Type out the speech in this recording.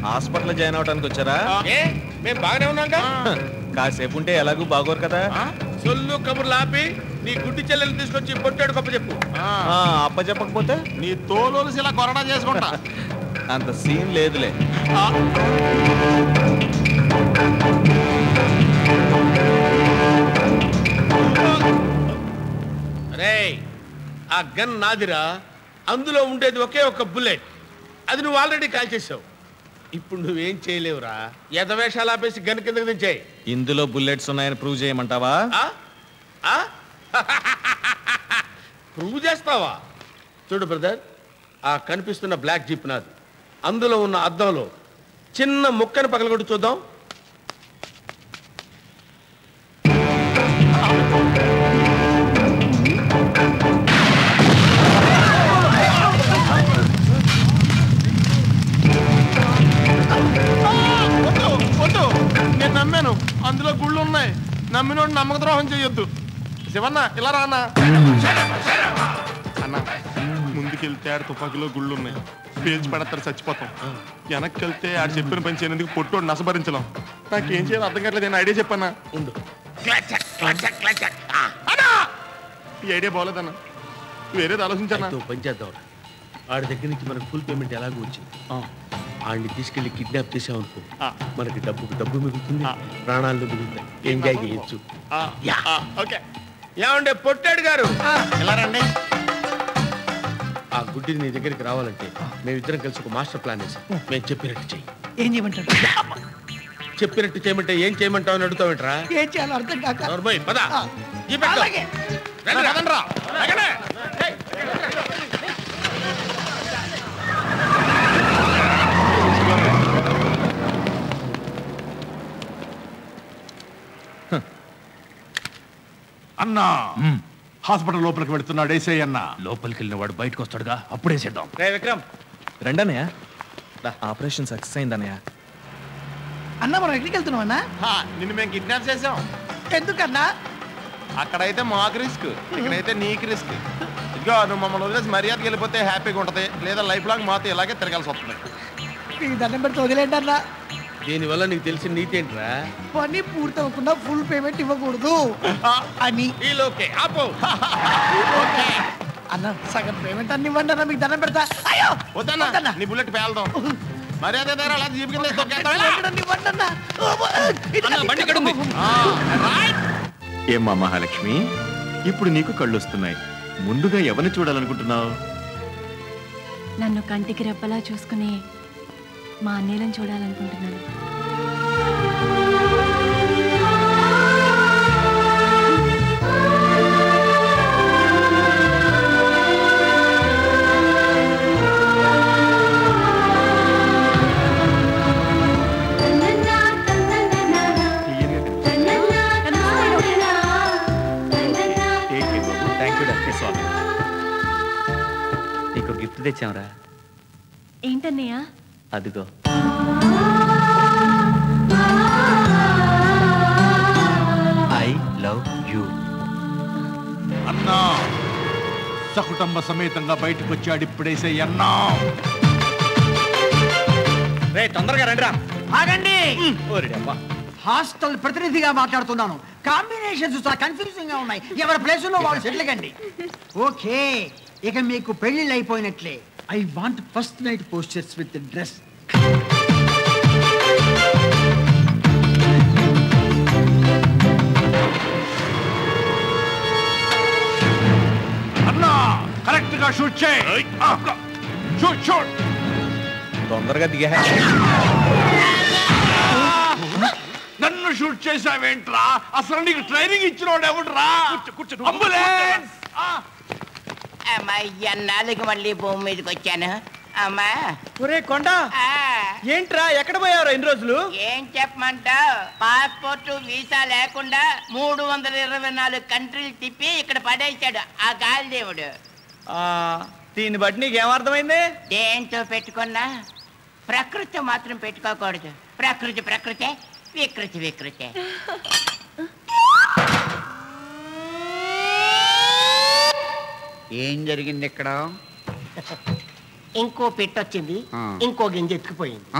Hospital join అవడానికి వచ్చారా? మేము బాగానే ఉన్నాగా. కాసేపు ఉంటే ఎలాగూ బాగోరు కదా. సొల్లు కబుర్లు ఆపి నీ గుడ్డి చెల్లెలు తీసుకొచ్చి పొట్టాడు గొప్ప చెప్పు. అప్ప చెప్పకపోతే నీ తోలు ఇలా కొరడా చేసుకుంటా. అంత సీన్ లేదులే. అరే ఆ గన్ నాదిరా. అందులో ఉండేది ఒకే ఒక బుల్లెట్. అది నువ్వు ఆల్రెడీ కాల్ చేసావు. ఇప్పుడు నువ్వేం చేయలేవురా. ఎదవేషాలు ఆపేసి గన్ కిందకి దించాయి. ఇందులో బుల్లెట్స్ ఉన్నాయని ప్రూవ్ చేయమంటావా? ప్రూవ్ చేస్తావా? చూడు బ్రదర్, ఆ కనిపిస్తున్న బ్లాక్ జీప్ నాది. అందులో ఉన్న అద్దంలో చిన్న ముక్కని పగలగొట్టు చూద్దాం. నేను నమ్మాను, అందులో గుళ్ళు ఉన్నాయి. నమ్మినోడు నమ్మక ద్రోహం చేయొద్దు. శివన్న ఇలా రా అన్న. అన్న ముందుకెళ్తే ఆడ తుపాకీలో గుళ్ళు ఉన్నాయి, పేల్చి పడతారు, చచ్చిపోతాం. వెనక్కి వెళ్తే ఆడు చెప్పిన పని చేయనందుకు పొట్టోడు నసభరించలేం. నాకేం చేయాలో అర్థం కావట్లేదు. నేను ఐడియా చెప్పన్నా. ఉండు, ఈ ఐడియా బాగోలేదన్న, వేరేది ఆలోచించాను. పని చేద్దాం. ఆడి దగ్గర నుంచి మనకు ఫుల్ పేమెంట్ ఎలాగో వచ్చింది. ఆడిని తీసుకెళ్లి కిడ్నాప్ చేసామనుకో, మనకి డబ్బు మిగులుతుంది, ప్రాణాలు మిగులుతాయి, ఎంజాయ్ చేయొచ్చు. ఏమంటే పొట్టాడు గారు ఎలా రండి. ఆ గుడ్డిని నీ దగ్గరికి రావాలంటే మేమిద్దరం కలిసి ఒక మాస్టర్ ప్లాన్ వేసాం. మేము చెప్పినట్టు చెయ్యి. ఏం చేయమంటారు? చెప్పినట్టు చేయమంటే ఏం చేయమంటావు అని అడుగుతావేంట్రా? ఏం చేయాలో అర్థం కాక. పద అన్నా. హాస్పిటల్ లోపలికి వెళ్తున్నాడు, వేసేయి అన్నా. లోపలికి వెళ్ళిన వాడు బయటకు వస్తాడుగా, అప్పుడేసేద్దాం. విక్రమ్ రండన్నయ్య, ఆపరేషన్ సక్సెస్ అయిందన్నయ్య. అన్నా మనం ఎక్కడికి వెళ్తున్నాం అన్నా? నిన్ను మేము కిడ్నాప్ చేసాం. ఎందుకన్నా? అక్కడైతే మాకు రిస్క్, ఇక్కడైతే నీకు రిస్క్. ఇదిగో నువ్వు మమ్మల్ని వదిలేసి మర్యాదకి వెళ్ళిపోతే హ్యాపీగా ఉంటుంది, లేదా లైఫ్ లాంగ్ మాతో ఇలాగే తిరగాల్సి వస్తుంది. మీకు దండం పెడితే వదిలేండి అన్నా. దీనివల్ల నీకు తెలిసిన నీతి ఏంట్రా? పని పూర్తి అవ్వకుండా ఫుల్ పేమెంట్ ఇవ్వకూడదు అని. అన్న సగం పేమెంట్ అన్ని ఇవ్వండి అన్న, మీకు దండం పెడతా. అయ్యో వద్దన్నా, నీ బుల్లెట్ పేల్దాం. మర్యాద ఏమ్మా మహాలక్ష్మి, ఇప్పుడు నీకు కళ్ళు వస్తున్నాయి. ముందుగా ఎవరిని చూడాలనుకుంటున్నావు? నన్ను కంటికి రెప్పలా చూసుకుని మా అన్నయ్యలను చూడాలనుకుంటున్నాను. నీకు గిఫ్ట్ తెచ్చాంరా. ఏంటన్నయ్య? అదిగో. I love you. అన్నా సకుటుంబ సమేతంగా బయటకు వచ్చాడు, ఇప్పుడేసే అన్నా. రే తొందరగా రండిరా. ఆగండి. హాస్టల్ ప్రతినిధిగా మాట్లాడుతున్నాను. కాంబినేషన్స్ చాలా కన్ఫ్యూజింగ్ గా ఉన్నాయి. ఎవరి ప్లేసుల్లో వాళ్ళు సెటిల్ కండి. ఓకే, ఇక మీకు పెళ్లిళ్ళు అయిపోయినట్లే. I want first night posters with dress. అన్నా కరెక్ట్ గా షూట్ చేయి. Shoot shoot. తొందరగా దిగా. నన్ను షూట్ చేసావేంట్రా? అసలు నీకు ట్రైనింగ్ ఇచ్చినోడు ఎవడురా? అంబులెన్స్. అమ్మా, నాలుగు మళ్ళీ భూమి మీదకి వచ్చాను. అమ్మా ఒరే కొండ, ఏంట్రా ఎక్కడ పోయారు ఇన్ని రోజులు? ఏం చెప్పమంటావు? పాస్పోర్ట్ వీసా లేకుండా 324 కంట్రీలు తిప్పి ఇక్కడ పడేశాడు ఆ గాలిదేవుడు. దీన్ని బట్టి నీకేమర్థమైంది? దేంతో పెట్టుకున్నా ప్రకృతి మాత్రం పెట్టుకోకూడదు. ప్రకృతి ప్రకృతే, వికృతి వికృతే. ఏం జరిగింది ఇక్కడ? ఇంకో పెట్టొచ్చింది ఇంకో గింజ ఎత్తుకుపోయింది